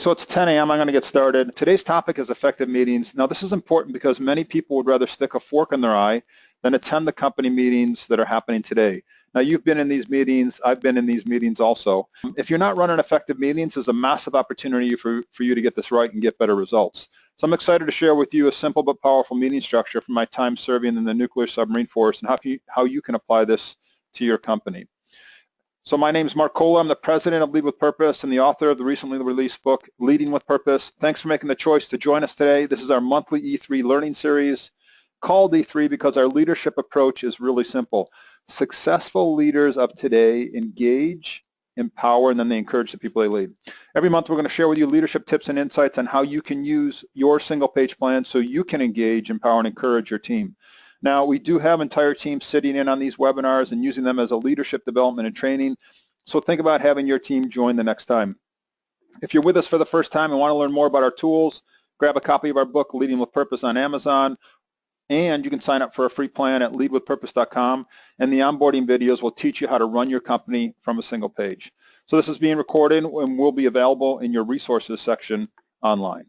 so it's 10 a.m. I'm going to get started. Today's topic is effective meetings. Now, this is important because many people would rather stick a fork in their eye than attend the company meetings that are happening today. Now, you've been in these meetings. I've been in these meetings also. If you're not running effective meetings, there's a massive opportunity for you to get this right and get better results. So I'm excited to share with you a simple but powerful meeting structure from my time serving in the nuclear submarine force and how you can apply this to your company. So my name is Mark Kola. I'm the president of Lead with Purpose and the author of the recently released book, Leading with Purpose. Thanks for making the choice to join us today. This is our monthly E3 learning series called E3 because our leadership approach is really simple. Successful leaders of today engage, empower, and then they encourage the people they lead. Every month we're going to share with you leadership tips and insights on how you can use your single-page plan so you can engage, empower, and encourage your team. Now, we do have entire teams sitting in on these webinars and using them as a leadership development and training, so think about having your team join the next time. If you're with us for the first time and want to learn more about our tools, grab a copy of our book, Leading with Purpose, on Amazon, and you can sign up for a free plan at leadwithpurpose.com, and the onboarding videos will teach you how to run your company from a single page. So this is being recorded and will be available in your resources section online.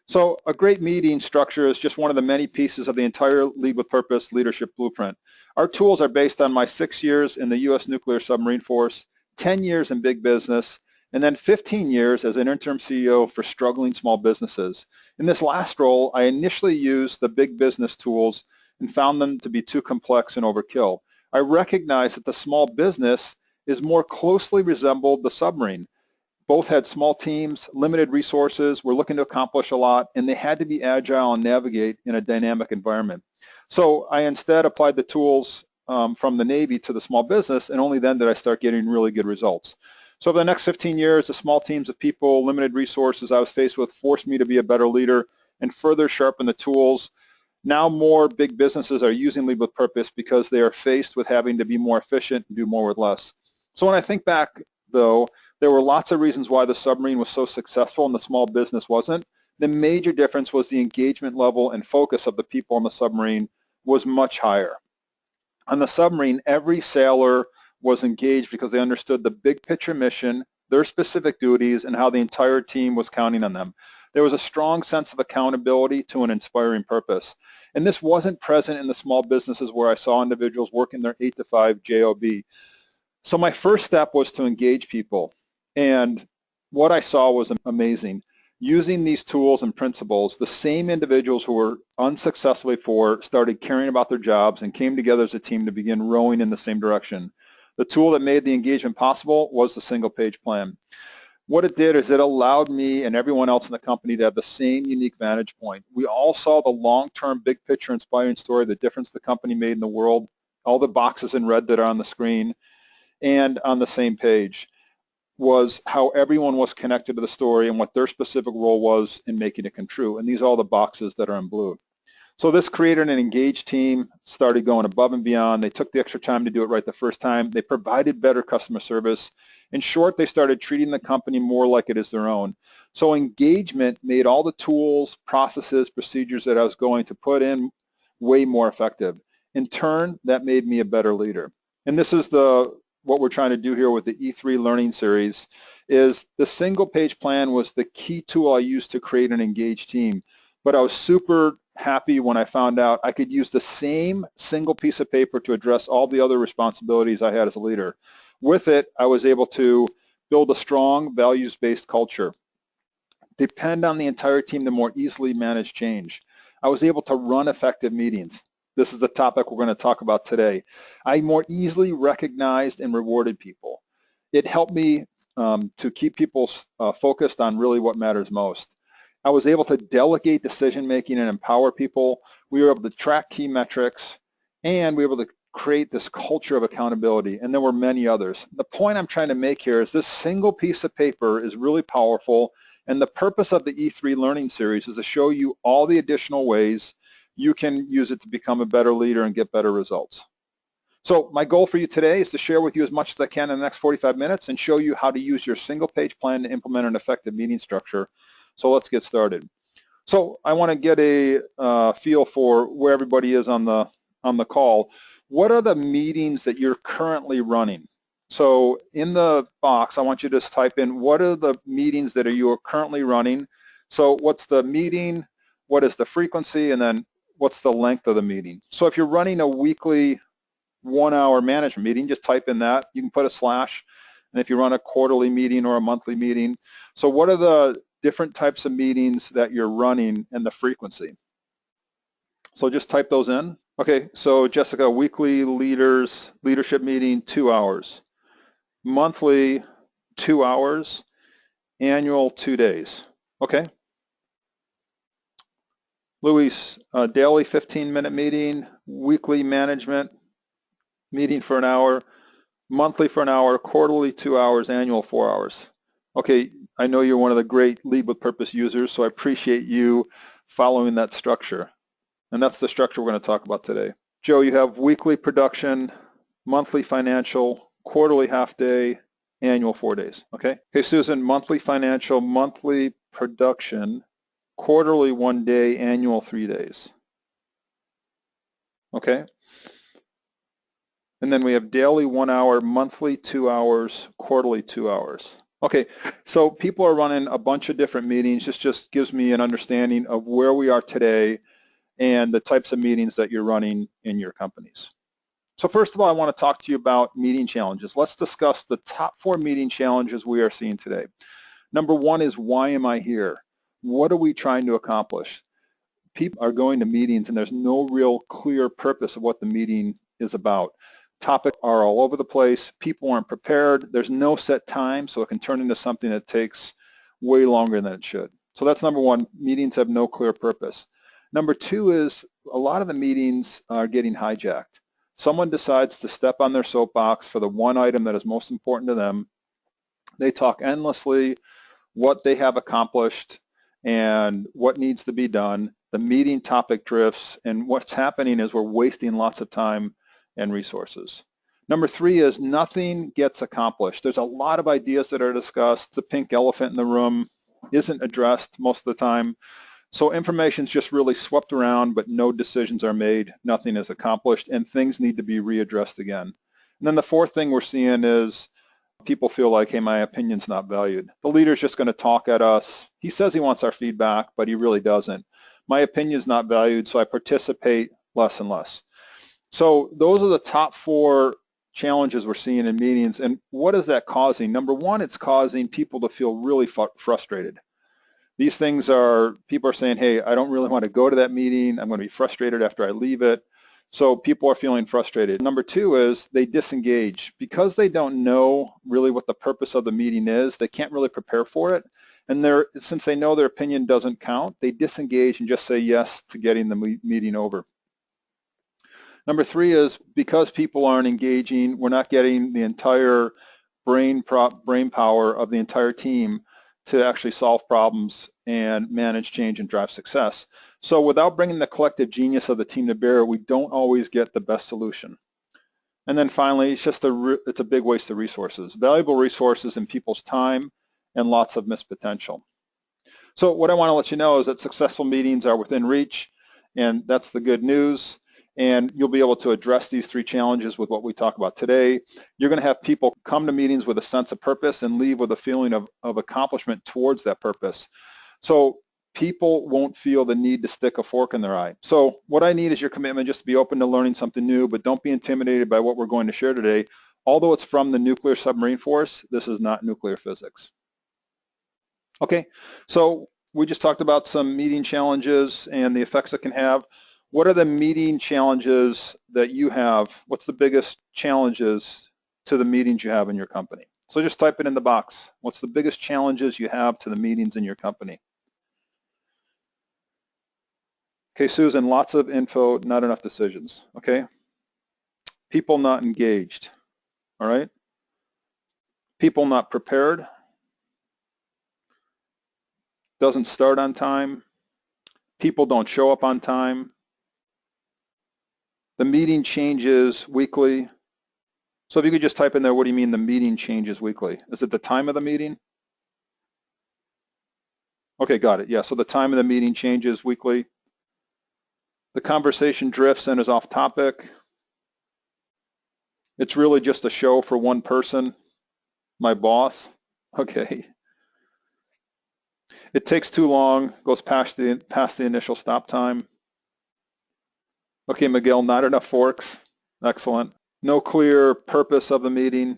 So a great meeting structure is just one of the many pieces of the entire Lead with Purpose leadership blueprint. Our tools are based on my 6 years in the U.S. Nuclear Submarine Force, 10 years in big business, and then 15 years as an interim CEO for struggling small businesses. In this last role, I initially used the big business tools and found them to be too complex and overkill. I recognized that the small business is more closely resembled the submarine. Both had small teams, limited resources, were looking to accomplish a lot, and they had to be agile and navigate in a dynamic environment. So I instead applied the tools from the Navy to the small business, and only then did I start getting really good results. So over the next 15 years, the small teams of people, limited resources I was faced with forced me to be a better leader and further sharpen the tools. Now more big businesses are using Lead with Purpose because they are faced with having to be more efficient and do more with less. So when I think back, though, there were lots of reasons why the submarine was so successful and the small business wasn't. The major difference was the engagement level and focus of the people on the submarine was much higher. On the submarine, every sailor was engaged because they understood the big picture mission, their specific duties, and how the entire team was counting on them. There was a strong sense of accountability to an inspiring purpose. And this wasn't present in the small businesses where I saw individuals working their 8 to 5 job. So my first step was to engage people. And what I saw was amazing. Using these tools and principles, the same individuals who were unsuccessful before started caring about their jobs and came together as a team to begin rowing in the same direction. The tool that made the engagement possible was the single-page plan. What it did is it allowed me and everyone else in the company to have the same unique vantage point. We all saw the long-term, big-picture, inspiring story, the difference the company made in the world, all the boxes in red that are on the screen, and on the same page was how everyone was connected to the story and what their specific role was in making it come true. And these are all the boxes that are in blue. So this created an engaged team, started going above and beyond. They took the extra time to do it right the first time. They provided better customer service. In short, they started treating the company more like it is their own. So engagement made all the tools, processes, procedures that I was going to put in way more effective. In turn, that made me a better leader. And this is what we're trying to do here with the E3 learning series is the single page plan was the key tool I used to create an engaged team. But I was super happy when I found out I could use the same single piece of paper to address all the other responsibilities I had as a leader. With it, I was able to build a strong values-based culture, depend on the entire team to more easily manage change. I was able to run effective meetings. This is the topic we're going to talk about today. I more easily recognized and rewarded people. It helped me to keep people focused on really what matters most. I was able to delegate decision-making and empower people. We were able to track key metrics, and we were able to create this culture of accountability, and there were many others. The point I'm trying to make here is this single piece of paper is really powerful, and the purpose of the E3 learning series is to show you all the additional ways you can use it to become a better leader and get better results. So my goal for you today is to share with you as much as I can in the next 45 minutes and show you how to use your single page plan to implement an effective meeting structure. So let's get started. So I want to get a feel for where everybody is on the call. What are the meetings that you're currently running? So in the box, I want you to just type in what are the meetings that you are currently running. So what's the meeting, what is the frequency, and then what's the length of the meeting. So if you're running a weekly 1-hour management meeting, just type in that. You can put a slash. And if you run a quarterly meeting or a monthly meeting, so what are the different types of meetings that you're running and the frequency? So just type those in. Okay, so Jessica, weekly leadership meeting, 2 hours. Monthly, 2 hours. Annual, 2 days. Okay. Luis, daily 15-minute meeting, weekly management meeting for an hour, monthly for an hour, quarterly 2 hours, annual 4 hours. Okay, I know you're one of the great Lead with Purpose users, so I appreciate you following that structure. And that's the structure we're going to talk about today. Joe, you have weekly production, monthly financial, quarterly half day, annual 4 days. Okay. Okay, Susan, monthly financial, monthly production, quarterly 1 day, annual 3 days. Okay. And then we have daily 1 hour, monthly 2 hours, quarterly 2 hours. Okay, so people are running a bunch of different meetings. This just gives me an understanding of where we are today and the types of meetings that you're running in your companies. So first of all, I want to talk to you about meeting challenges. Let's discuss the top 4 meeting challenges we are seeing today. Number 1 is, why am I here? What are we trying to accomplish? People are going to meetings and there's no real clear purpose of what the meeting is about. Topics are all over the place. People aren't prepared. There's no set time, so it can turn into something that takes way longer than it should. So that's number 1. Meetings have no clear purpose. Number 2 is a lot of the meetings are getting hijacked. Someone decides to step on their soapbox for the one item that is most important to them. They talk endlessly what they have accomplished and what needs to be done. The meeting topic drifts, and what's happening is we're wasting lots of time and resources. Number 3 is nothing gets accomplished. There's a lot of ideas that are discussed. The pink elephant in the room isn't addressed most of the time. So information is just really swept around, but no decisions are made, nothing is accomplished, and things need to be readdressed again. And then the 4th thing we're seeing is people feel like, hey, my opinion's not valued. The leader's just going to talk at us. He says he wants our feedback, but he really doesn't. My opinion's not valued, so I participate less and less. So those are the top 4 challenges we're seeing in meetings. And what is that causing? Number 1, it's causing people to feel really frustrated. These things are, people are saying, hey, I don't really want to go to that meeting. I'm going to be frustrated after I leave it. So people are feeling frustrated. Number 2 is they disengage. Because they don't know really what the purpose of the meeting is, they can't really prepare for it. And since they know their opinion doesn't count, they disengage and just say yes to getting the meeting over. Number 3 is because people aren't engaging, we're not getting the entire brain power of the entire team to actually solve problems and manage change and drive success. So without bringing the collective genius of the team to bear, we don't always get the best solution. And then finally, it's a big waste of resources, valuable resources in people's time and lots of missed potential. So what I want to let you know is that successful meetings are within reach, and that's the good news. And you'll be able to address these 3 challenges with what we talk about today. You're going to have people come to meetings with a sense of purpose and leave with a feeling of accomplishment towards that purpose. So people won't feel the need to stick a fork in their eye. So what I need is your commitment just to be open to learning something new, but don't be intimidated by what we're going to share today. Although it's from the nuclear submarine force, this is not nuclear physics. Okay, so we just talked about some meeting challenges and the effects it can have. What are the meeting challenges that you have? What's the biggest challenges to the meetings you have in your company? So just type it in the box. What's the biggest challenges you have to the meetings in your company? Okay, Susan, lots of info, not enough decisions. Okay. People not engaged. All right. People not prepared. Doesn't start on time. People don't show up on time. The meeting changes weekly. So if you could just type in there, what do you mean the meeting changes weekly? Is it the time of the meeting? Okay, got it. Yeah, so the time of the meeting changes weekly. The conversation drifts and is off topic. It's really just a show for one person, my boss. Okay. It takes too long, goes past the initial stop time. Okay, Miguel, not enough forks. Excellent. No clear purpose of the meeting.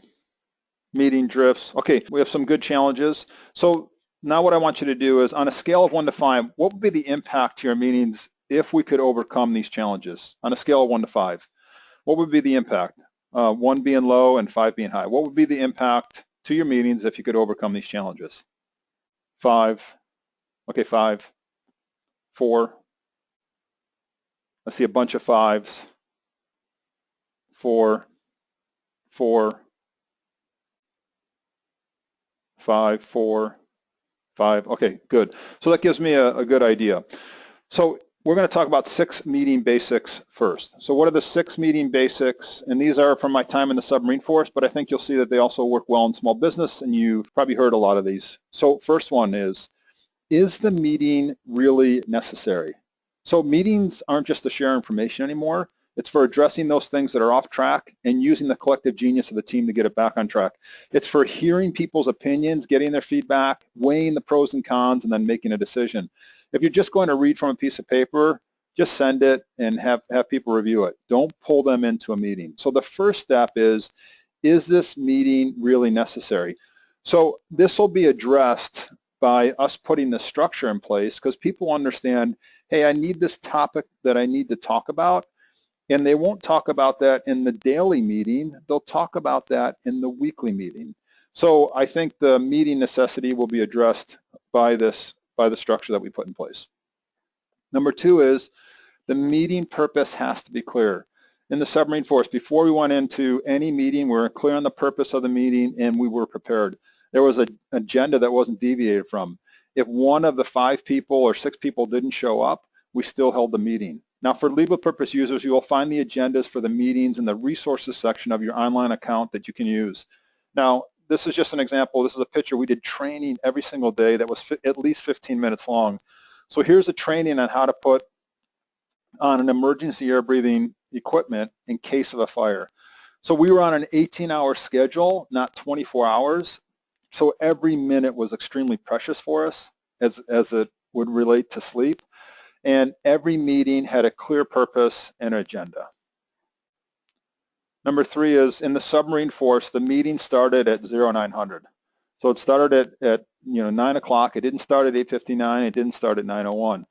Meeting drifts. Okay, we have some good challenges. So now what I want you to do is, on a scale of 1 to 5, what would be the impact to your meetings if we could overcome these challenges? On a scale of 1 to 5, what would be the impact? 1 being low and 5 being high. What would be the impact to your meetings if you could overcome these challenges? 5. Okay, 5. 4. I see a bunch of 5s. 4. 4. 5. 4. 5. Okay, good. So that gives me a good idea. So we're going to talk about 6 meeting basics first. So what are the 6 meeting basics? And these are from my time in the submarine force, but I think you'll see that they also work well in small business, and you've probably heard a lot of these. So first one is the meeting really necessary? So meetings aren't just to share information anymore. It's for addressing those things that are off track and using the collective genius of the team to get it back on track. It's for hearing people's opinions, getting their feedback, weighing the pros and cons, and then making a decision. If you're just going to read from a piece of paper, just send it and have people review it. Don't pull them into a meeting. So the first step is this meeting really necessary? So this will be addressed by us putting the structure in place, because people understand, hey, I need this topic that I need to talk about, and they won't talk about that in the daily meeting. They'll talk about that in the weekly meeting. So I think the meeting necessity will be addressed by the structure that we put in place. Number 2 is the meeting purpose has to be clear. In the submarine force, before we went into any meeting, we were clear on the purpose of the meeting and we were prepared. There was an agenda that wasn't deviated from. If one of the 5 people or 6 people didn't show up, we still held the meeting. Now, for legal purpose users, you will find the agendas for the meetings in the resources section of your online account that you can use. Now, this is just an example. This is a picture. We did training every single day that was at least 15 minutes long. So here's a training on how to put on an emergency air breathing equipment in case of a fire. So we were on an 18-hour schedule, not 24 hours. So every minute was extremely precious for us as it would relate to sleep. And every meeting had a clear purpose and agenda. Number 3 is, in the submarine force, the meeting started at 0900. So it started at 9 o'clock. It didn't start at 8:59. It didn't start at 9:01.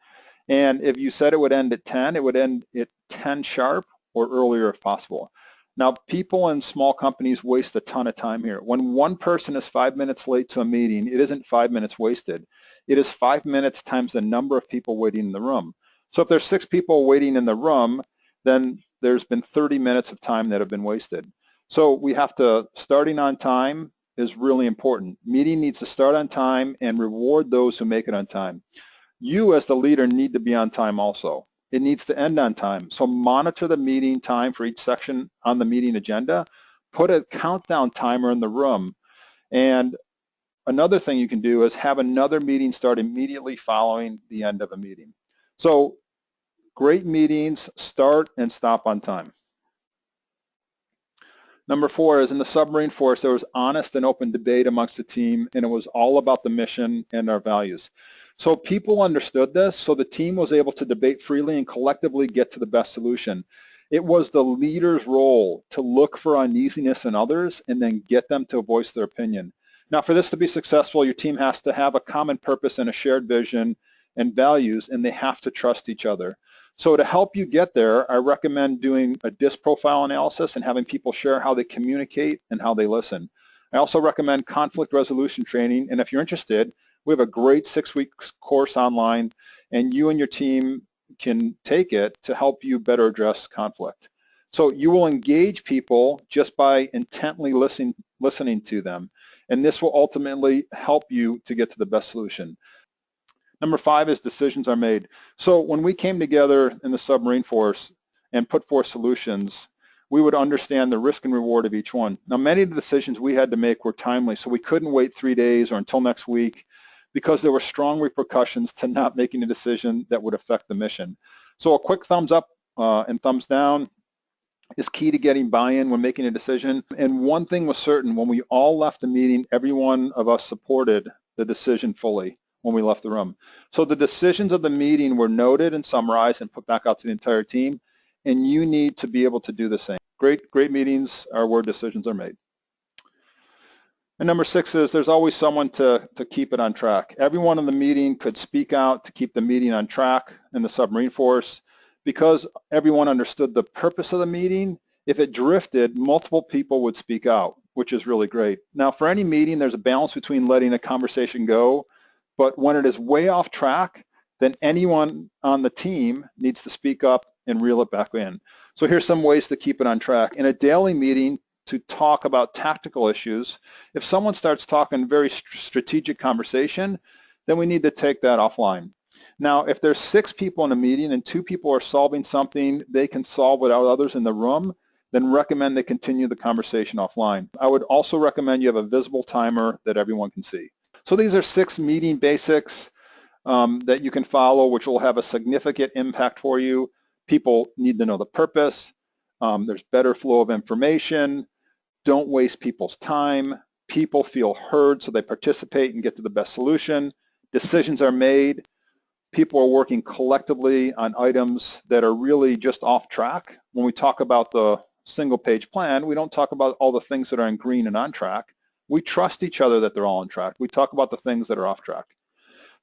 And if you said it would end at 10, it would end at 10 sharp or earlier if possible. Now, people in small companies waste a ton of time here. When one person is 5 minutes late to a meeting, it isn't 5 minutes wasted. It is 5 minutes times the number of people waiting in the room. So if there's 6 people waiting in the room, then there's been 30 minutes of time that have been wasted. So we have to, starting on time is really important. Meeting needs to start on time and reward those who make it on time. You as the leader need to be on time also. It needs to end on time. So monitor the meeting time for each section on the meeting agenda. Put a countdown timer in the room. And another thing you can do is have another meeting start immediately following the end of a meeting. So great meetings start and stop on time. Number 4 is, in the submarine force, there was honest and open debate amongst the team, and it was all about the mission and our values. So people understood this, so the team was able to debate freely and collectively get to the best solution. It was the leader's role to look for uneasiness in others and then get them to voice their opinion. Now, for this to be successful, your team has to have a common purpose and a shared vision and values, and they have to trust each other. So to help you get there, I recommend doing a DISC profile analysis and having people share how they communicate and how they listen. I also recommend conflict resolution training, and if you're interested, we have a great 6-week course online, and you and your team can take it to help you better address conflict. So you will engage people just by intently listening to them, and this will ultimately help you to get to the best solution. Number 5 is decisions are made. So when we came together in the submarine force and put forth solutions, we would understand the risk and reward of each one. Now, many of the decisions we had to make were timely, so we couldn't wait 3 days or until next week because there were strong repercussions to not making a decision that would affect the mission. So a quick thumbs up and thumbs down is key to getting buy-in when making a decision. And one thing was certain, when we all left the meeting, every one of us supported the decision fully when we left the room. So the decisions of the meeting were noted and summarized and put back out to the entire team, and you need to be able to do the same. Great meetings are where decisions are made. And number 6 is there's always someone to keep it on track. Everyone in the meeting could speak out to keep the meeting on track in the submarine force. Because everyone understood the purpose of the meeting, if it drifted, multiple people would speak out, which is really great. Now, for any meeting, there's a balance between letting a conversation go, but when it is way off track, then anyone on the team needs to speak up and reel it back in. So here's some ways to keep it on track. In a daily meeting, to talk about tactical issues, if someone starts talking very strategic conversation, then we need to take that offline. Now, if there's 6 people in a meeting and 2 people are solving something they can solve without others in the room, then recommend they continue the conversation offline. I would also recommend you have a visible timer that everyone can see. So these are 6 meeting basics that you can follow, which will have a significant impact for you. People need to know the purpose. There's better flow of information. Don't waste people's time. People feel heard, so they participate and get to the best solution. Decisions are made. People are working collectively on items that are really just off track. When we talk about the single-page plan, we don't talk about all the things that are in green and on track. We trust each other that they're all on track. We talk about the things that are off track.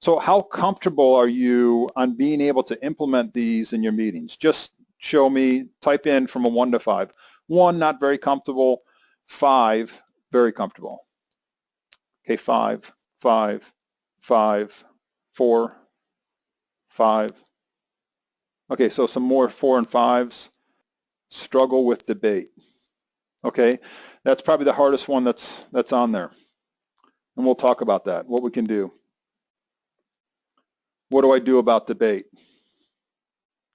So how comfortable are you on being able to implement these in your meetings? Just show me, type in from a 1 to 5. 1, not very comfortable. 5, very comfortable. Okay, 5, 5, 5, 4, 5. Okay, so some more 4 and 5s. Struggle with debate. Okay, that's probably the hardest one that's on there. And we'll talk about that, what we can do. What do I do about debate?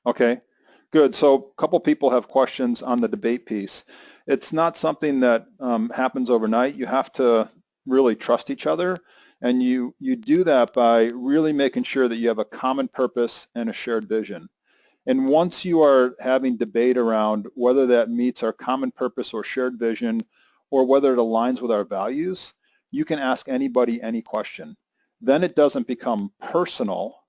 Okay, good. So a couple people have questions on the debate piece. It's not something that happens overnight. You have to really trust each other. And you do that by really making sure that you have a common purpose and a shared vision. And once you are having debate around whether that meets our common purpose or shared vision, or whether it aligns with our values, you can ask anybody any question. Then it doesn't become personal,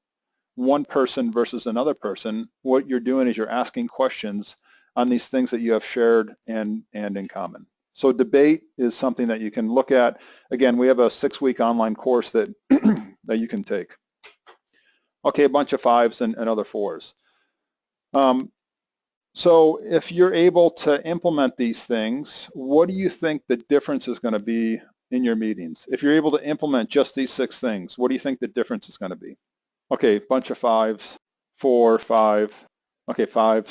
one person versus another person. What you're doing is you're asking questions on these things that you have shared and in common. So debate is something that you can look at. Again, we have a 6-week online course that, that you can take. Okay, a bunch of 5s and other 4s. So if you're able to implement these things, what do you think the difference is going to be in your meetings? If you're able to implement just these 6 things, what do you think the difference is going to be? Okay, bunch of 5s, 4, 5, okay, 5s,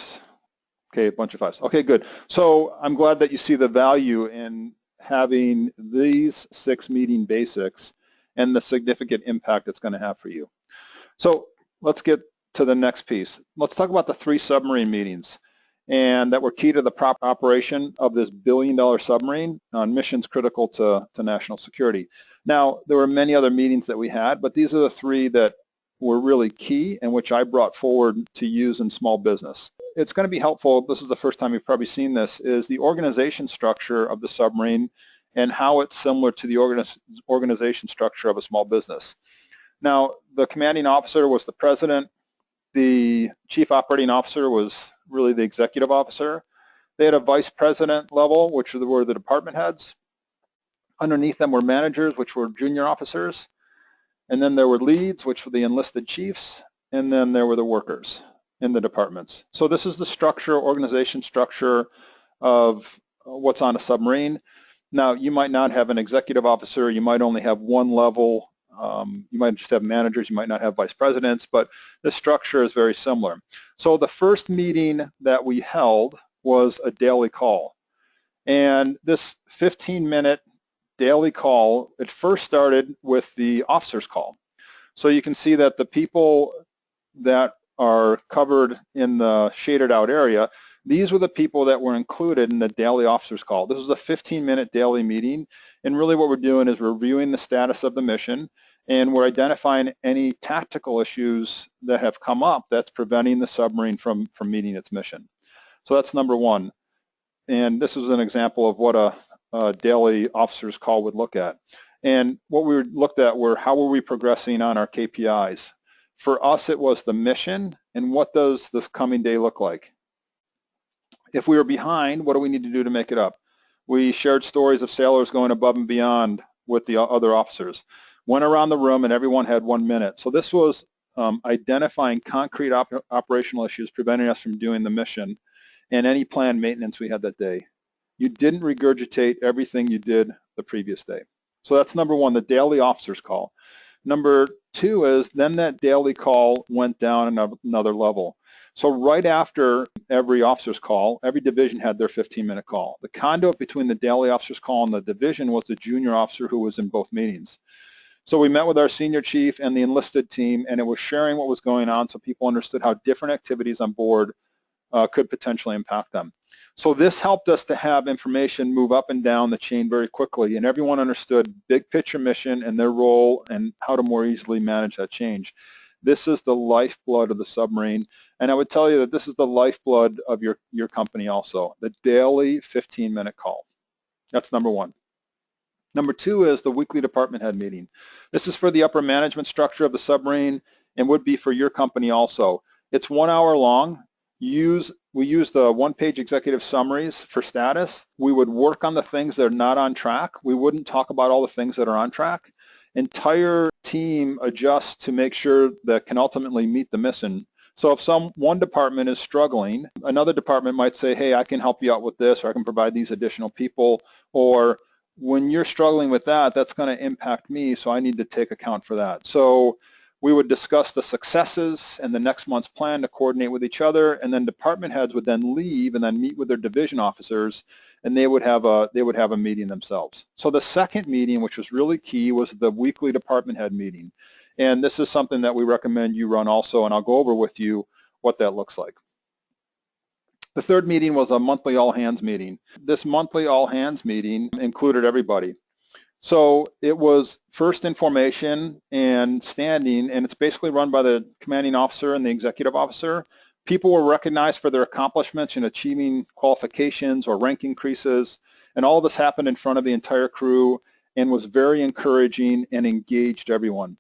okay, a bunch of 5s. Okay, good. So I'm glad that you see the value in having these 6 meeting basics and the significant impact it's going to have for you. So let's get to the next piece. Let's talk about the 3 submarine meetings and that were key to the proper operation of this billion-dollar submarine on missions critical to national security. Now, there were many other meetings that we had, but these are the 3 that were really key and which I brought forward to use in small business. It's going to be helpful, this is the first time you've probably seen this, is the organization structure of the submarine and how it's similar to the organization structure of a small business. Now, the commanding officer was the president. The chief operating officer was really the executive officer. They had a vice president level, which were the department heads. Underneath them were managers, which were junior officers. And then there were leads, which were the enlisted chiefs. And then there were the workers in the departments. So this is the structure, organization structure of what's on a submarine. Now, you might not have an executive officer. You might only have one level. You might just have managers. You might not have vice presidents, but the structure is very similar. So the first meeting that we held was a daily call. And this 15-minute daily call, it first started with the officer's call. So you can see that the people that are covered in the shaded out area, these were the people that were included in the daily officer's call. This was a 15-minute daily meeting, and really what we're doing is reviewing the status of the mission, and we're identifying any tactical issues that have come up that's preventing the submarine from meeting its mission. So that's number 1. And this is an example of what a daily officer's call would look at. And what we looked at were how were we progressing on our KPIs. For us, it was the mission and what does this coming day look like. If we were behind, what do we need to do to make it up? We shared stories of sailors going above and beyond with the other officers. Went around the room and everyone had 1 minute. So this was identifying concrete operational issues preventing us from doing the mission and any planned maintenance we had that day. You didn't regurgitate everything you did the previous day. So that's number one, the daily officer's call. Number two is then that daily call went down another level. So right after every officer's call, every division had their 15-minute call. The conduit between the daily officer's call and the division was the junior officer who was in both meetings. So we met with our senior chief and the enlisted team, and it was sharing what was going on so people understood how different activities on board could potentially impact them. So this helped us to have information move up and down the chain very quickly, and everyone understood big picture mission and their role and how to more easily manage that change. This is the lifeblood of the submarine, and I would tell you that this is the lifeblood of your company also, the daily 15-minute call. That's number one. Number two is the weekly department head meeting. This is for the upper management structure of the submarine and would be for your company also. It's 1 hour long. We use the one-page executive summaries for status. We would work on the things that are not on track. We wouldn't talk about all the things that are on track. Entire team adjusts to make sure that can ultimately meet the mission. So if one department is struggling, another department might say, hey, I can help you out with this, or I can provide these additional people, or when you're struggling with that, that's going to impact me, so I need to take account for that. So we would discuss the successes and the next month's plan to coordinate with each other, and then department heads would then leave and then meet with their division officers, and they would have a meeting themselves. So the second meeting, which was really key, was the weekly department head meeting. And this is something that we recommend you run also, and I'll go over with you what that looks like. The third meeting was a monthly all-hands meeting. This monthly all-hands meeting included everybody. So it was first in formation and standing, and it's basically run by the commanding officer and the executive officer. People were recognized for their accomplishments in achieving qualifications or rank increases, and all of this happened in front of the entire crew and was very encouraging and engaged everyone.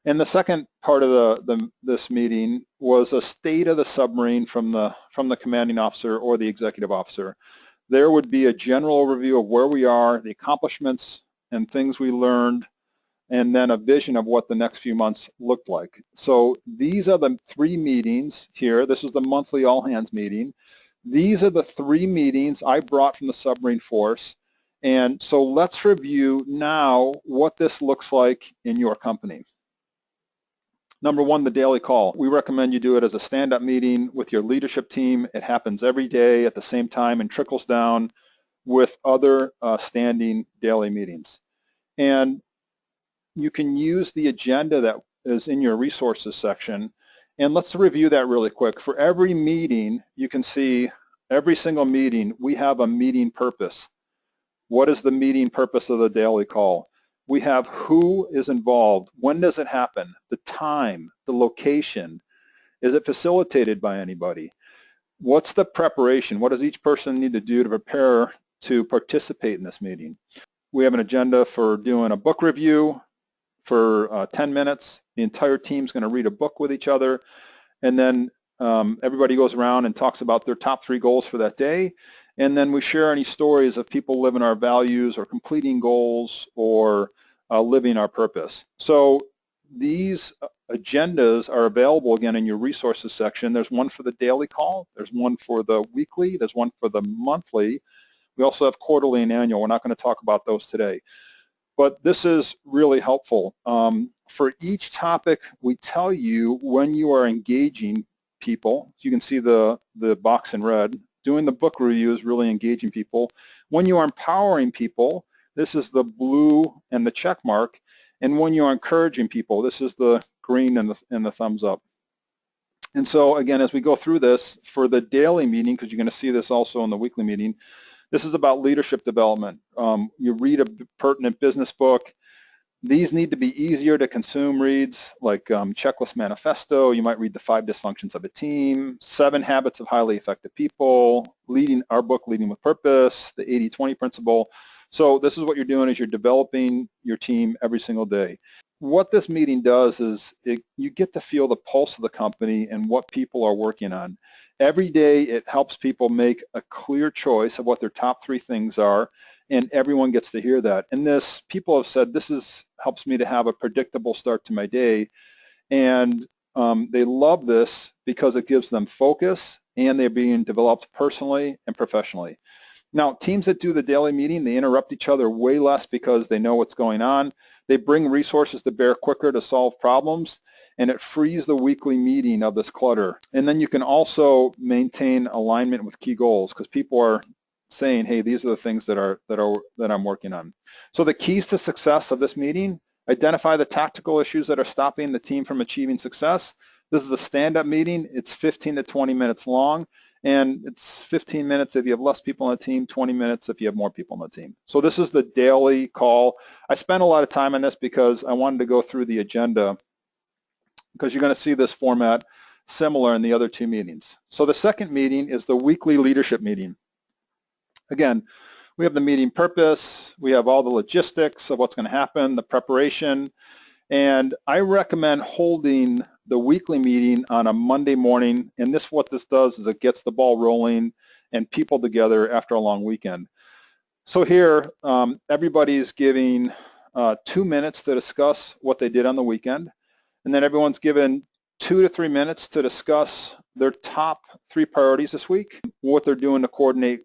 And the second part of this meeting was a state of the submarine from the commanding officer or the executive officer. There would be a general overview of where we are, the accomplishments and things we learned, and then a vision of what the next few months looked like. So these are the three meetings here. This is the monthly all-hands meeting. These are the three meetings I brought from the submarine force. And so let's review now what this looks like in your company. Number one, the daily call. We recommend you do it as a stand-up meeting with your leadership team. It happens every day at the same time and trickles down with other standing daily meetings. And you can use the agenda that is in your resources section. And let's review that really quick. For every meeting, you can see every single meeting, we have a meeting purpose. What is the meeting purpose of the daily call? We have who is involved, when does it happen, the time, the location, is it facilitated by anybody? What's the preparation? What does each person need to do to prepare to participate in this meeting? We have an agenda for doing a book review for 10 minutes. The entire team's going to read a book with each other, and then everybody goes around and talks about their top 3 goals for that day. And then we share any stories of people living our values or completing goals or living our purpose. So these agendas are available again in your resources section. There's one for the daily call. There's one for the weekly. There's one for the monthly. We also have quarterly and annual. We're not going to talk about those today. But this is really helpful. For each topic, we tell you when you are engaging people. You can see the box in red. Doing the book review is really engaging people. When you are empowering people, this is the blue and the check mark. And when you are encouraging people, this is the green and the thumbs up. And so again, as we go through this, for the daily meeting, because you're going to see this also in the weekly meeting, this is about leadership development. You read a pertinent business book. These need to be easier to consume reads, like Checklist Manifesto. You might read the 5 Dysfunctions of a Team, 7 Habits of Highly Effective People, our book, Leading with Purpose, the 80-20 principle. So this is what you're doing is you're developing your team every single day. What this meeting does is you get to feel the pulse of the company and what people are working on. Every day it helps people make a clear choice of what their top 3 things are, and everyone gets to hear that. And people have said this helps me to have a predictable start to my day, and they love this because it gives them focus and they're being developed personally and professionally. Now, teams that do the daily meeting, they interrupt each other way less because they know what's going on. They bring resources to bear quicker to solve problems, and it frees the weekly meeting of this clutter. And then you can also maintain alignment with key goals because people are saying, hey, these are the things that I'm working on. So the keys to success of this meeting: identify the tactical issues that are stopping the team from achieving success. This is a stand-up meeting. It's 15 to 20 minutes long. And it's 15 minutes if you have less people on the team, 20 minutes if you have more people on the team. So this is the daily call. I spent a lot of time on this because I wanted to go through the agenda, because you're going to see this format similar in the other 2 meetings. So the second meeting is the weekly leadership meeting. Again, we have the meeting purpose. We have all the logistics of what's going to happen, the preparation. And I recommend holding the weekly meeting on a Monday morning. And what this does is it gets the ball rolling and people together after a long weekend. So here, everybody's giving 2 minutes to discuss what they did on the weekend. And then everyone's given 2 to 3 minutes to discuss their top 3 priorities this week, what they're doing to coordinate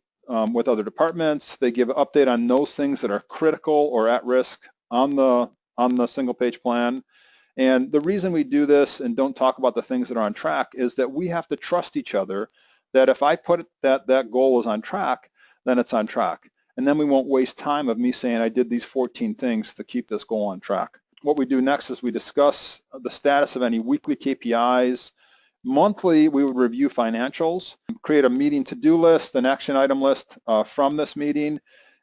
with other departments. They give an update on those things that are critical or at risk on the single-page plan. And the reason we do this and don't talk about the things that are on track is that we have to trust each other that if I put that goal is on track, then it's on track. And then we won't waste time of me saying I did these 14 things to keep this goal on track. What we do next is we discuss the status of any weekly KPIs. Monthly, we would review financials, create a meeting to-do list, an action item list from this meeting,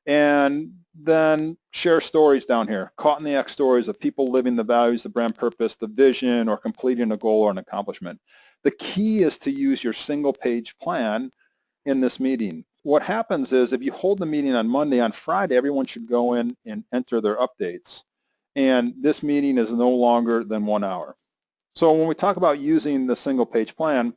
and then share stories down here, caught in the act stories of people living the values, the brand purpose, the vision, or completing a goal or an accomplishment. The key is to use your single-page plan in this meeting. What happens is if you hold the meeting on Monday, on Friday, everyone should go in and enter their updates. And this meeting is no longer than 1 hour. So when we talk about using the single-page plan,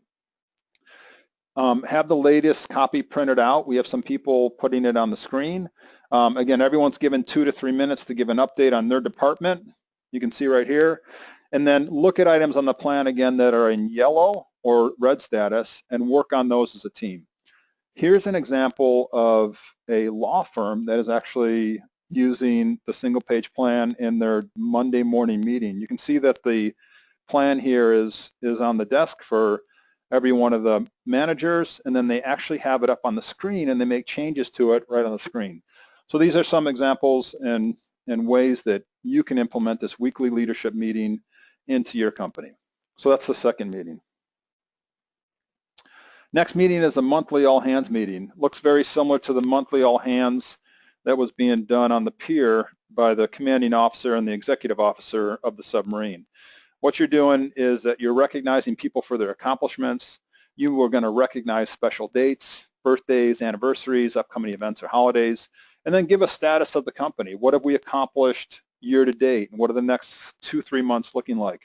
have the latest copy printed out. We have some people putting it on the screen. Again, everyone's given 2 to 3 minutes to give an update on their department. You can see right here. And then look at items on the plan again that are in yellow or red status and work on those as a team. Here's an example of a law firm that is actually using the single-page plan in their Monday morning meeting. You can see that the plan here is on the desk for every one of the managers, and then they actually have it up on the screen and they make changes to it right on the screen. So these are some examples and ways that you can implement this weekly leadership meeting into your company. So that's the second meeting. Next meeting is a monthly all-hands meeting. Looks very similar to the monthly all-hands that was being done on the pier by the commanding officer and the executive officer of the submarine. What you're doing is that you're recognizing people for their accomplishments. You are going to recognize special dates, birthdays, anniversaries, upcoming events or holidays, and then give a status of the company. What have we accomplished year to date? And what are the next 2-3 months looking like?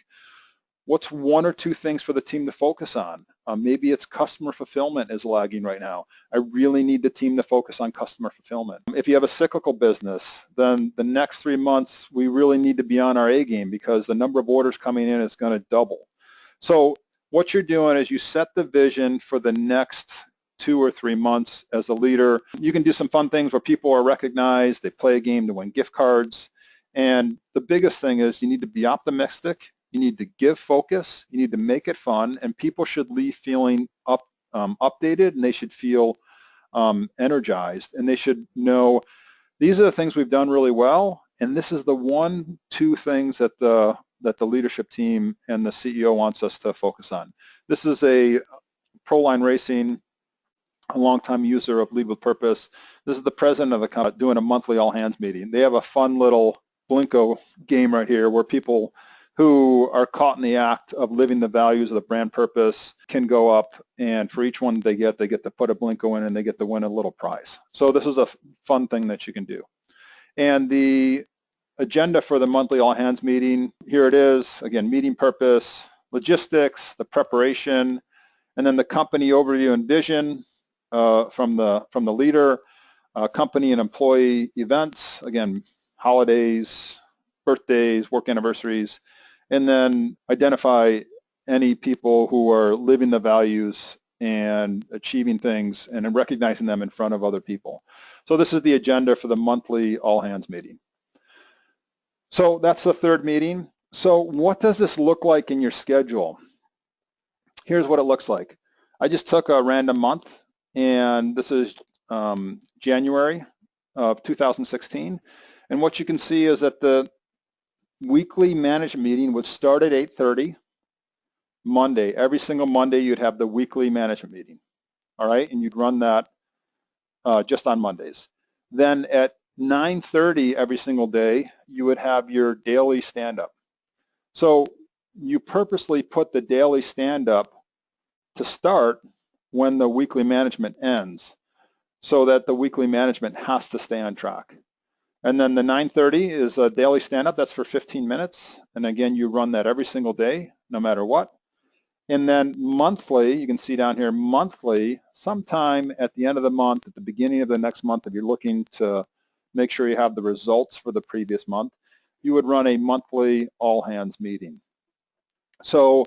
What's 1 or 2 things for the team to focus on? Maybe it's customer fulfillment is lagging right now. I really need the team to focus on customer fulfillment. If you have a cyclical business, then the next 3 months, we really need to be on our A game because the number of orders coming in is going to double. So what you're doing is you set the vision for the next 2 or 3 months as a leader. You can do some fun things where people are recognized. They play a game to win gift cards. And the biggest thing is you need to be optimistic. You need to give focus, you need to make it fun, and people should leave feeling updated, and they should feel energized, and they should know these are the things we've done really well, and this is the 1-2 things that the leadership team and the CEO wants us to focus on. This is a Proline Racing, a longtime user of Lead with Purpose. This is the president of the company doing a monthly all-hands meeting. They have a fun little Blinko game right here where people who are caught in the act of living the values of the brand purpose can go up, and for each one they get to put a Blinko in and they get to win a little prize. So this is a fun thing that you can do. And the agenda for the monthly all hands meeting, here it is. Again, meeting purpose, logistics, the preparation, and then the company overview and vision from the leader, company and employee events, again, holidays, birthdays, work anniversaries, and then identify any people who are living the values and achieving things and recognizing them in front of other people. So this is the agenda for the monthly all hands meeting. So that's the third meeting. So what does this look like in your schedule? Here's what it looks like. I just took a random month, and this is January of 2016. And what you can see is that the weekly management meeting would start at 8:30 Monday. Every single Monday you'd have the weekly management meeting, all right? And you'd run that just on Mondays. Then at 9:30 every single day, you would have your daily stand-up. So you purposely put the daily stand-up to start when the weekly management ends so that the weekly management has to stay on track. And then the 9:30 is a daily stand-up. That's for 15 minutes. And again, you run that every single day, no matter what. And then monthly, you can see down here, monthly, sometime at the end of the month, at the beginning of the next month, if you're looking to make sure you have the results for the previous month, you would run a monthly all hands meeting. So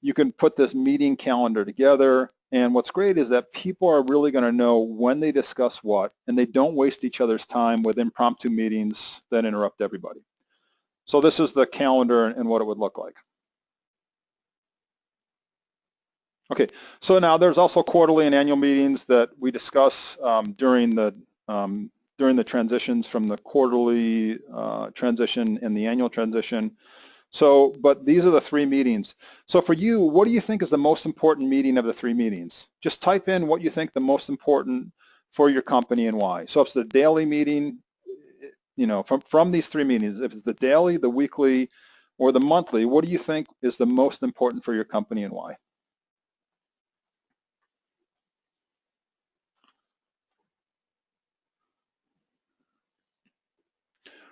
you can put this meeting calendar together, and what's great is that people are really going to know when they discuss what, and they don't waste each other's time with impromptu meetings that interrupt everybody. So this is the calendar and what it would look like. Okay, so now there's also quarterly and annual meetings that we discuss during the transitions from the quarterly transition and the annual transition. So, but these are the three meetings. So for you, what do you think is the most important meeting of the three meetings? Just type in what you think the most important for your company and why. So if it's the daily meeting, you know, from these three meetings, if it's the daily, the weekly, or the monthly, what do you think is the most important for your company and why?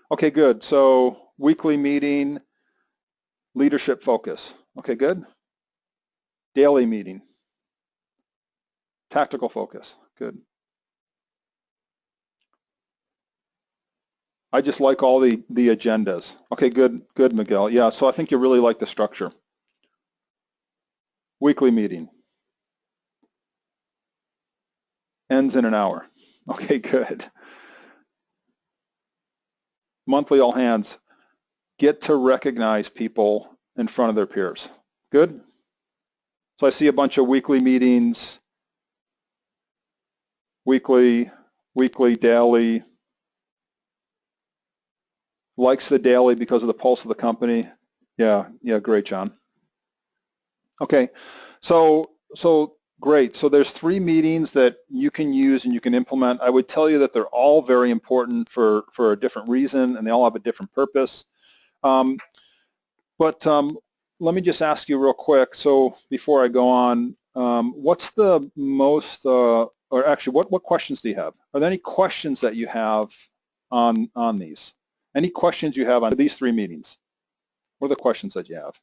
Okay, good. So weekly meeting, leadership focus. Okay, good. Daily meeting, tactical focus. Good. I just like all the agendas. Okay, good, Miguel. Yeah, so I think you really like the structure. Weekly meeting. Ends in an hour. Okay, good. Monthly all hands. Get to recognize people in front of their peers. Good? So I see a bunch of weekly meetings, weekly, daily. Likes the daily because of the pulse of the company. Yeah, great, John. Okay, so great. So there's three meetings that you can use and you can implement. I would tell you that they're all very important for a different reason, and they all have a different purpose. But let me just ask you real quick. So before I go on, what's the most, or actually, what questions do you have? Are there any questions that you have on these? Any questions you have on these three meetings? What are the questions that you have?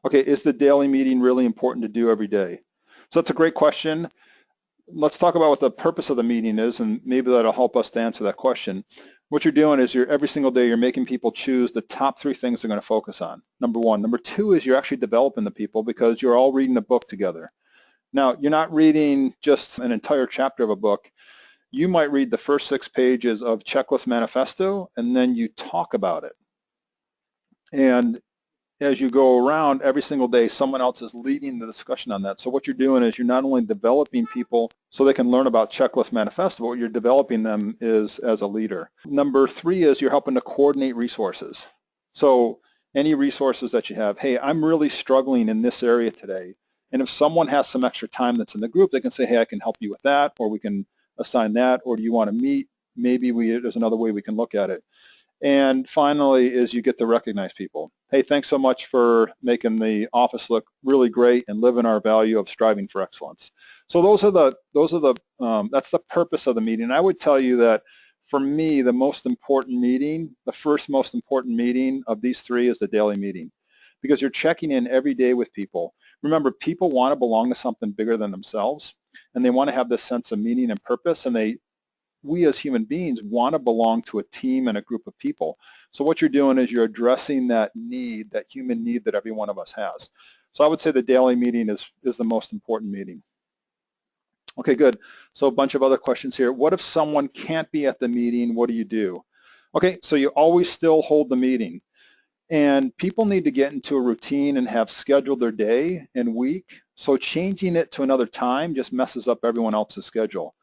Okay, is the daily meeting really important to do every day? So that's a great question. Let's talk about what the purpose of the meeting is, and maybe that'll help us to answer that question. What you're doing is every single day you're making people choose the top three things they're going to focus on. Number one. Number two is you're actually developing the people because you're all reading a book together. Now, you're not reading just an entire chapter of a book. You might read the first 6 pages of Checklist Manifesto, and then you talk about it. And as you go around every single day, someone else is leading the discussion on that. So what you're doing is you're not only developing people so they can learn about Checklist Manifesto, but what you're developing them is as a leader. Number 3 is you're helping to coordinate resources. So any resources that you have, hey, I'm really struggling in this area today. And if someone has some extra time that's in the group, they can say, hey, I can help you with that, or we can assign that, or do you want to meet maybe there's another way we can look at it. And finally is you get to recognize people. Hey, thanks so much for making the office look really great and living our value of striving for excellence. So that's the purpose of the meeting. I would tell you that for me, the most important meeting, the first most important meeting of these three is the daily meeting, because you're checking in every day with people. Remember, people want to belong to something bigger than themselves, and they want to have this sense of meaning and purpose, and we as human beings want to belong to a team and a group of people. So what you're doing is you're addressing that need, that human need that every one of us has. So I would say the daily meeting is the most important meeting. Okay, good. So a bunch of other questions here. What if someone can't be at the meeting? What do you do? Okay, so you always still hold the meeting. And people need to get into a routine and have scheduled their day and week. So changing it to another time just messes up everyone else's schedule.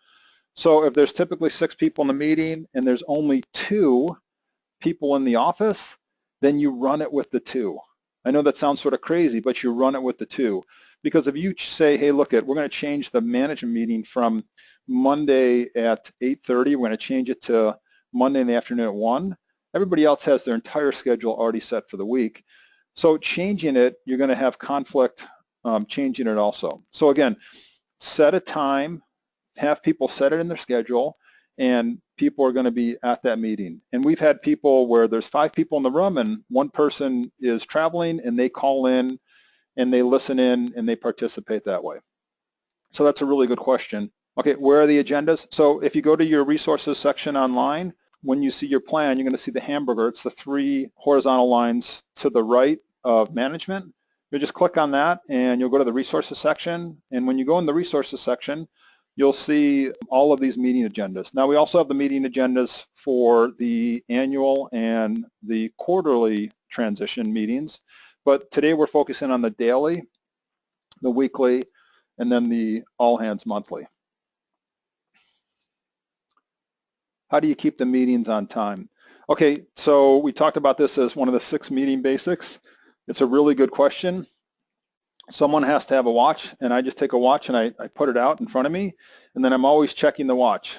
So if there's typically 6 people in the meeting and there's only 2 people in the office, then you run it with the 2. I know that sounds sort of crazy, but you run it with the 2. Because if you say, hey, look, we're going to change the management meeting from Monday at 8:30, we're going to change it to Monday in the afternoon at 1, everybody else has their entire schedule already set for the week. So changing it, you're going to have conflict changing it also. So again, set a time, have people set it in their schedule, and people are going to be at that meeting. And we've had people where there's 5 people in the room and one person is traveling and they call in and they listen in and they participate that way. So that's a really good question. Okay, where are the agendas? So if you go to your resources section online, when you see your plan, you're going to see the hamburger. It's the 3 horizontal lines to the right of management. You just click on that and you'll go to the resources section. And when you go in the resources section, you'll see all of these meeting agendas. Now we also have the meeting agendas for the annual and the quarterly transition meetings. But today we're focusing on the daily, the weekly, and then the all hands monthly. How do you keep the meetings on time? Okay, so we talked about this as one of the 6 meeting basics. It's a really good question. Someone has to have a watch, and I just take a watch and I put it out in front of me, and then I'm always checking the watch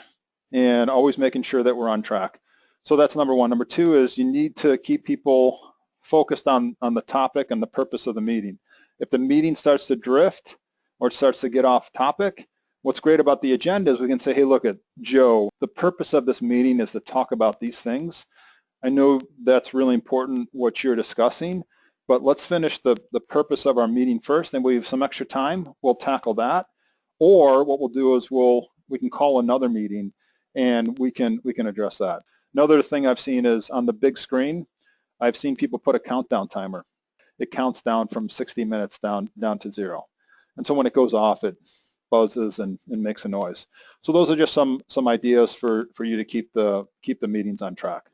and always making sure that we're on track. So that's number 1. Number 2 is you need to keep people focused on the topic and the purpose of the meeting. If the meeting starts to drift or starts to get off topic, what's great about the agenda is we can say, hey, look at Joe, the purpose of this meeting is to talk about these things. I know that's really important what you're discussing, but let's finish the purpose of our meeting first, and we have some extra time, we'll tackle that. Or what we'll do is we can call another meeting and we can address that. Another thing I've seen is on the big screen, I've seen people put a countdown timer. It counts down from 60 minutes down to 0. And so when it goes off, it buzzes and makes a noise. So those are just some ideas for you to keep the meetings on track.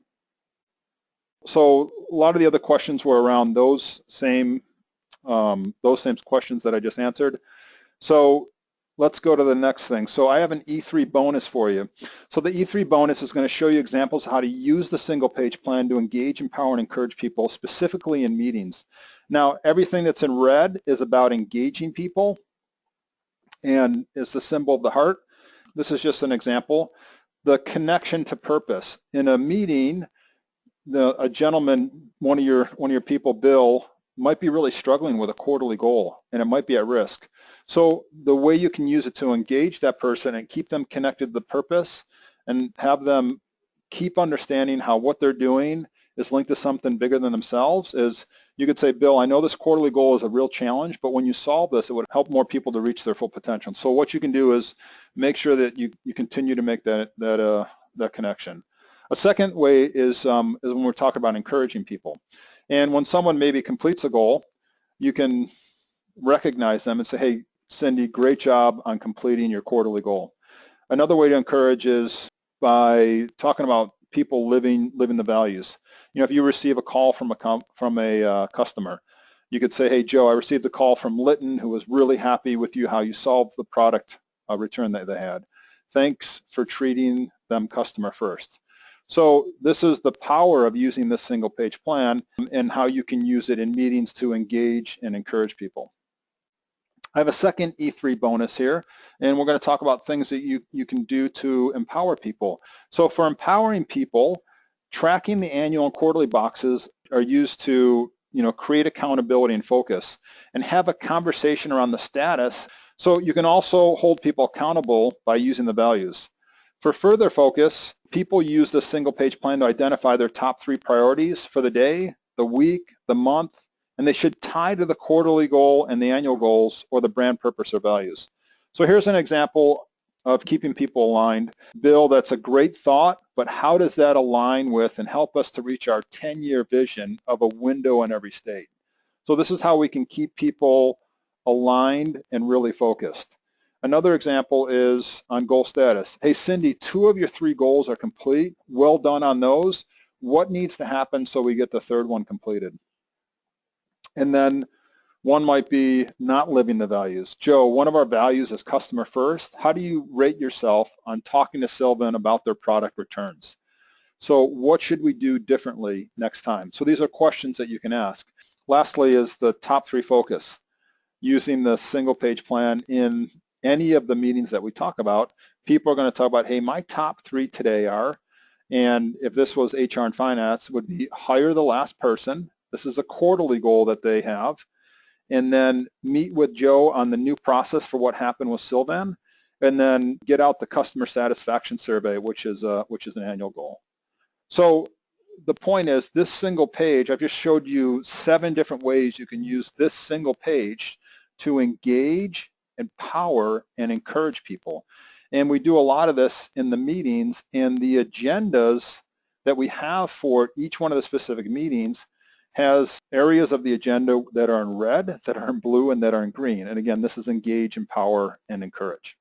So a lot of the other questions were around those same questions that I just answered. So let's go to the next thing. So I have an E3 bonus for you. So the E3 bonus is going to show you examples of how to use the single page plan to engage, empower, and encourage people, specifically in meetings. Now, everything that's in red is about engaging people and is the symbol of the heart. This is just an example. The connection to purpose. In a meeting, a gentleman, one of your people, Bill, might be really struggling with a quarterly goal, and it might be at risk. So the way you can use it to engage that person and keep them connected to the purpose and have them keep understanding how what they're doing is linked to something bigger than themselves is you could say, Bill, I know this quarterly goal is a real challenge, but when you solve this, it would help more people to reach their full potential. So what you can do is make sure that you continue to make that connection. A second way is when we're talking about encouraging people. And when someone maybe completes a goal, you can recognize them and say, hey, Cindy, great job on completing your quarterly goal. Another way to encourage is by talking about people living the values. You know, if you receive a call from a customer, you could say, hey, Joe, I received a call from Lytton who was really happy with you, how you solved the product return that they had. Thanks for treating them customer first. So this is the power of using this single page plan and how you can use it in meetings to engage and encourage people. I have a second E3 bonus here, and we're going to talk about things that you can do to empower people. So for empowering people, tracking the annual and quarterly boxes are used to create accountability and focus, and have a conversation around the status. So you can also hold people accountable by using the values. For further focus, people use the single page plan to identify their top 3 priorities for the day, the week, the month, and they should tie to the quarterly goal and the annual goals or the brand purpose or values. So here's an example of keeping people aligned. Bill, that's a great thought, but how does that align with and help us to reach our 10-year vision of a window in every state? So this is how we can keep people aligned and really focused. Another example is on goal status. Hey, Cindy, 2 of your 3 goals are complete. Well done on those. What needs to happen so we get the 3rd one completed? And then one might be not living the values. Joe, one of our values is customer first. How do you rate yourself on talking to Sylvan about their product returns? So what should we do differently next time? So these are questions that you can ask. Lastly is the top 3 focus. Using the single page plan in any of the meetings that we talk about, people are going to talk about, hey, my top 3 today are, and if this was HR and finance, would be hire the last person. This is a quarterly goal that they have. And then meet with Joe on the new process for what happened with Sylvan, and then get out the customer satisfaction survey, which is an annual goal. So the point is, this single page, I've just showed you 7 different ways you can use this single page to engage, empower, and encourage people. And we do a lot of this in the meetings, and the agendas that we have for each one of the specific meetings has areas of the agenda that are in red, that are in blue, and that are in green. And again, this is engage, empower, and encourage.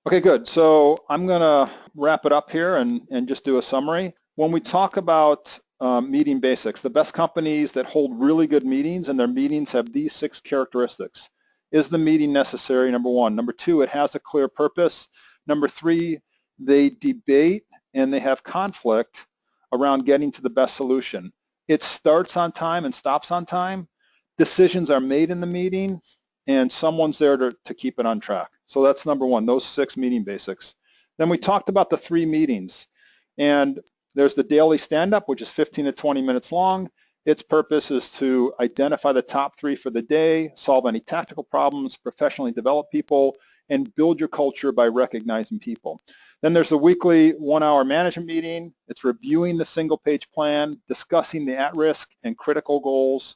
Okay, good. So I'm going to wrap it up here and just do a summary. When we talk about meeting basics, the best companies that hold really good meetings, and their meetings have these 6 characteristics. Is the meeting necessary? Number 1. Number 2, it has a clear purpose. Number 3, they debate and they have conflict around getting to the best solution. It starts on time and stops on time. Decisions are made in the meeting, and someone's there to keep it on track. So that's number 1, those 6 meeting basics. Then we talked about the 3 meetings, and there's the daily stand-up, which is 15 to 20 minutes long. Its purpose is to identify the top 3 for the day, solve any tactical problems, professionally develop people, and build your culture by recognizing people. Then there's the weekly 1-hour management meeting. It's reviewing the single-page plan, discussing the at-risk and critical goals,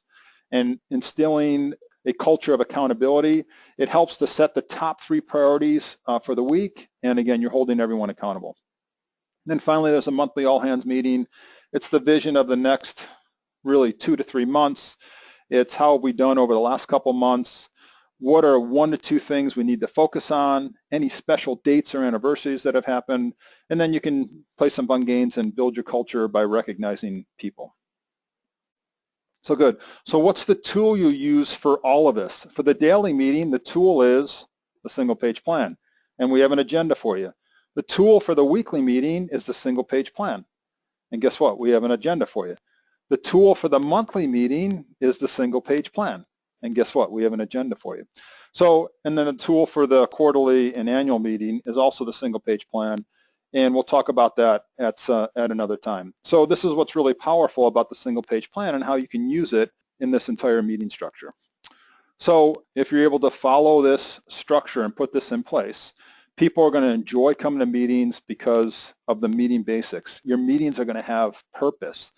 and instilling a culture of accountability. It helps to set the top 3 priorities for the week, and again, you're holding everyone accountable. And then finally, there's a monthly all-hands meeting. It's the vision of the next really 2 to 3 months. It's how have we done over the last couple months. What are 1 to 2 things we need to focus on, any special dates or anniversaries that have happened, and then you can play some fun games and build your culture by recognizing people. So good. So what's the tool you use for all of this? For the daily meeting, the tool is the single page plan, and we have an agenda for you. The tool for the weekly meeting is the single page plan, and guess what? We have an agenda for you. The tool for the monthly meeting is the single page plan, and guess what? We have an agenda for you. So, and then the tool for the quarterly and annual meeting is also the single page plan, and we'll talk about that at another time. So this is what's really powerful about the single page plan and how you can use it in this entire meeting structure. So if you're able to follow this structure and put this in place, people are going to enjoy coming to meetings because of the meeting basics. Your meetings are going to have purpose.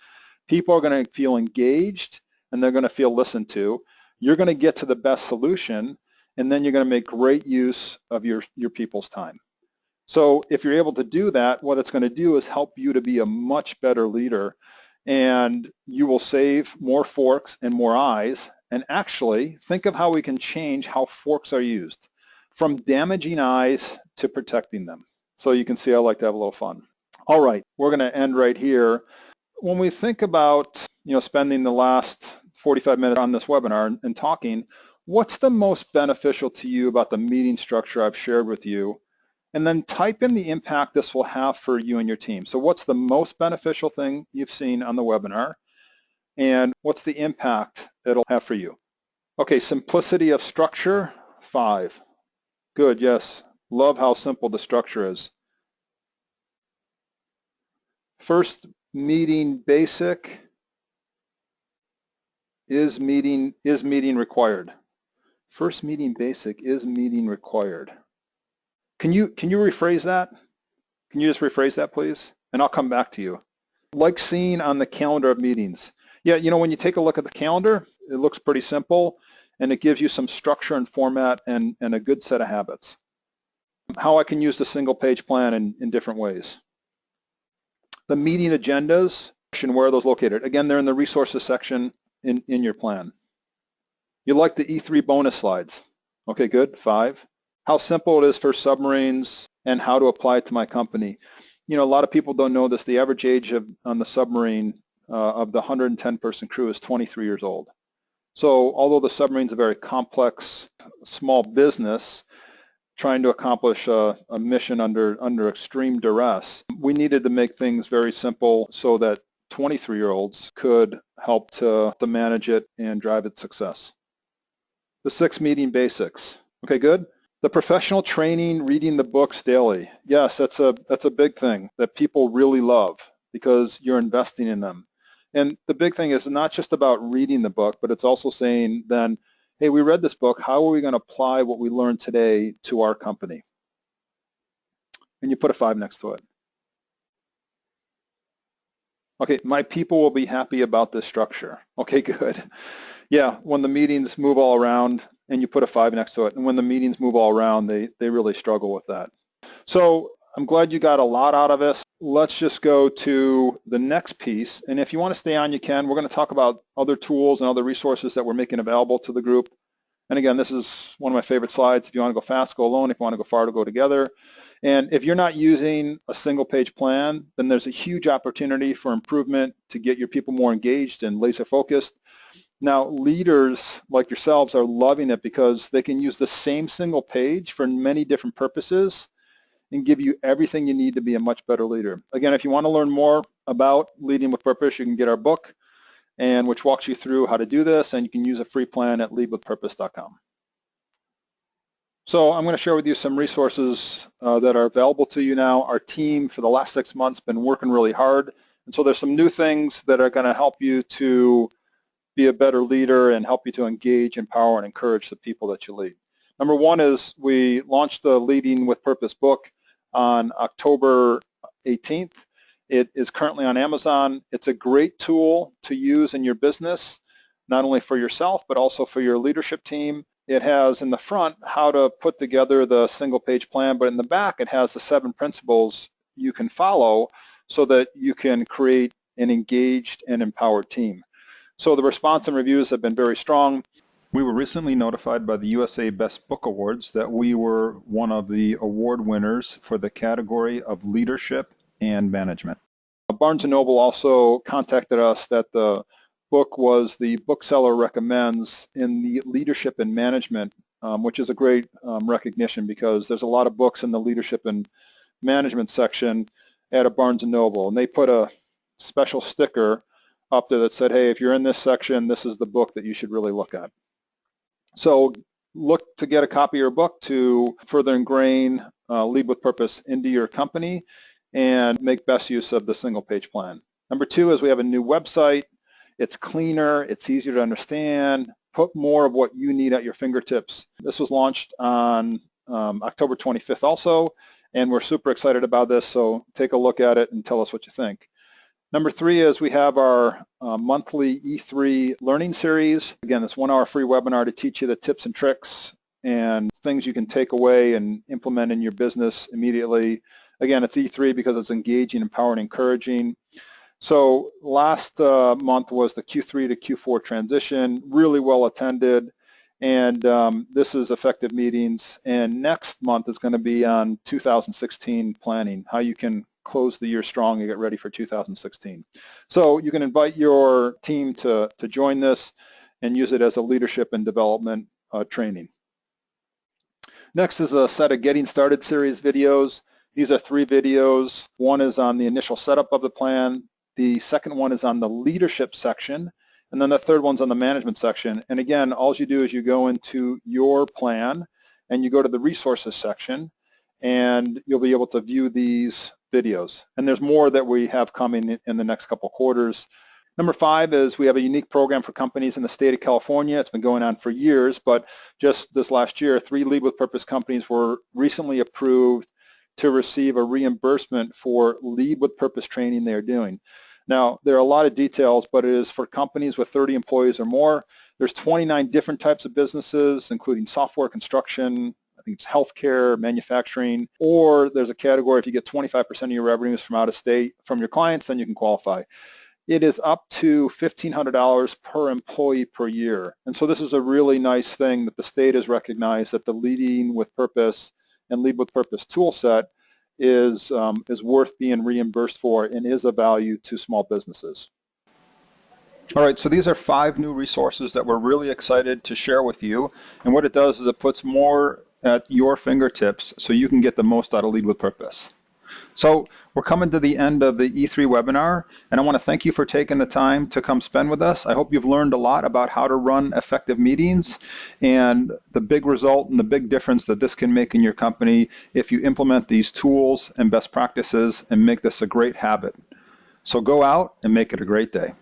People are going to feel engaged, and they're going to feel listened to. You're going to get to the best solution, and then you're going to make great use of your people's time. So if you're able to do that, what it's going to do is help you to be a much better leader, and you will save more forks and more eyes. And actually, think of how we can change how forks are used, from damaging eyes to protecting them. So you can see I like to have a little fun. All right, we're going to end right here. When we think about spending the last 45 minutes on this webinar and talking, what's the most beneficial to you about the meeting structure I've shared with you? And then type in the impact this will have for you and your team. So what's the most beneficial thing you've seen on the webinar? and what's the impact it'll have for you? Okay, simplicity of structure, 5. Good, yes. Love how simple the structure is. First meeting basic, is meeting required. First meeting basic, is meeting required. Can you rephrase that? Can you just rephrase that, please? And I'll come back to you. Like seeing on the calendar of meetings. Yeah, you know, when you take a look at the calendar, it looks pretty simple, and it gives you some structure and format and a good set of habits. How I can use the single page plan in different ways. The meeting agendas, where are those located? Again, they're in the resources section in your plan. You like the E3 bonus slides. Okay, good. 5. How simple it is for submarines and how to apply it to my company. You know, a lot of people don't know this. The average age on the submarine of the 110-person crew is 23 years old. So although the submarine's a very complex, small business trying to accomplish a mission under extreme duress, we needed to make things very simple so that 23-year-olds could help to manage it and drive its success. The 6 meeting basics. Okay, good. The professional training, reading the books daily. Yes, that's a big thing that people really love because you're investing in them. And the big thing is not just about reading the book, but it's also saying then, hey, we read this book. How are we going to apply what we learned today to our company? And you put a 5 next to it. Okay, my people will be happy about this structure. Okay, good. Yeah, when the meetings move all around, and you put a 5 next to it, and when the meetings move all around, they really struggle with that. So I'm glad you got a lot out of this. Let's just go to the next piece, and if you want to stay on, you can. We're going to talk about other tools and other resources that we're making available to the group. And again, this is one of my favorite slides. If you want to go fast, go alone. If you want to go far, to go together. And if you're not using a single page plan, then there's a huge opportunity for improvement to get your people more engaged and laser focused. Now, leaders like yourselves are loving it because they can use the same single page for many different purposes and give you everything you need to be a much better leader. Again, if you want to learn more about Leading with Purpose, you can get our book, and which walks you through how to do this, and you can use a free plan at leadwithpurpose.com. So I'm going to share with you some resources that are available to you now. Our team for the last 6 months been working really hard, and so there's some new things that are going to help you to be a better leader and help you to engage, empower, and encourage the people that you lead. Number 1 is we launched the Leading with Purpose book on October 18th. It is currently on Amazon. It's a great tool to use in your business, not only for yourself, but also for your leadership team. It has in the front how to put together the single page plan, but in the back it has the 7 principles you can follow so that you can create an engaged and empowered team. So the response and reviews have been very strong. We were recently notified by the USA Best Book Awards that we were one of the award winners for the category of leadership and management. Barnes & Noble also contacted us that the book was the bookseller recommends in the leadership and management, which is a great recognition because there's a lot of books in the leadership and management section at a Barnes & Noble, and they put a special sticker up there that said, hey, if you're in this section, this is the book that you should really look at. So look to get a copy of your book to further ingrain Lead with Purpose into your company and make best use of the single page plan. Number 2 is we have a new website. It's cleaner, it's easier to understand, put more of what you need at your fingertips. This was launched on October 25th also, and we're super excited about this, so take a look at it and tell us what you think. Number 3 is we have our monthly E3 learning series. Again, this 1-hour free webinar to teach you the tips and tricks and things you can take away and implement in your business immediately. Again, it's E3 because it's engaging, empowering, encouraging. So last month was the Q3 to Q4 transition, really well attended, and this is effective meetings. And next month is going to be on 2016 planning, how you can close the year strong and get ready for 2016. So you can invite your team to join this and use it as a leadership and development training. Next is a set of Getting Started series videos. These are 3 videos. One is on the initial setup of the plan. The second one is on the leadership section, And then the third one's on the management section. And again, all you do is you go into your plan and you go to the resources section, and you'll be able to view these videos. And there's more that we have coming in the next couple quarters. Number 5 is we have a unique program for companies in the state of California. It's been going on for years, but just this last year, 3 Lead with Purpose companies were recently approved to receive a reimbursement for Lead with Purpose training they're doing. Now, there are a lot of details, but it is for companies with 30 employees or more. There's 29 different types of businesses, including software, construction, I think it's healthcare, manufacturing, or there's a category if you get 25% of your revenues from out of state from your clients, then you can qualify. It is up to $1,500 per employee per year. And so this is a really nice thing that the state has recognized that the Leading with Purpose and Lead with Purpose tool set is worth being reimbursed for and is of value to small businesses. All right, so these are 5 new resources that we're really excited to share with you. And what it does is it puts more at your fingertips so you can get the most out of Lead with Purpose. So we're coming to the end of the E3 webinar, and I want to thank you for taking the time to come spend with us. I hope you've learned a lot about how to run effective meetings and the big result and the big difference that this can make in your company if you implement these tools and best practices and make this a great habit. So go out and make it a great day.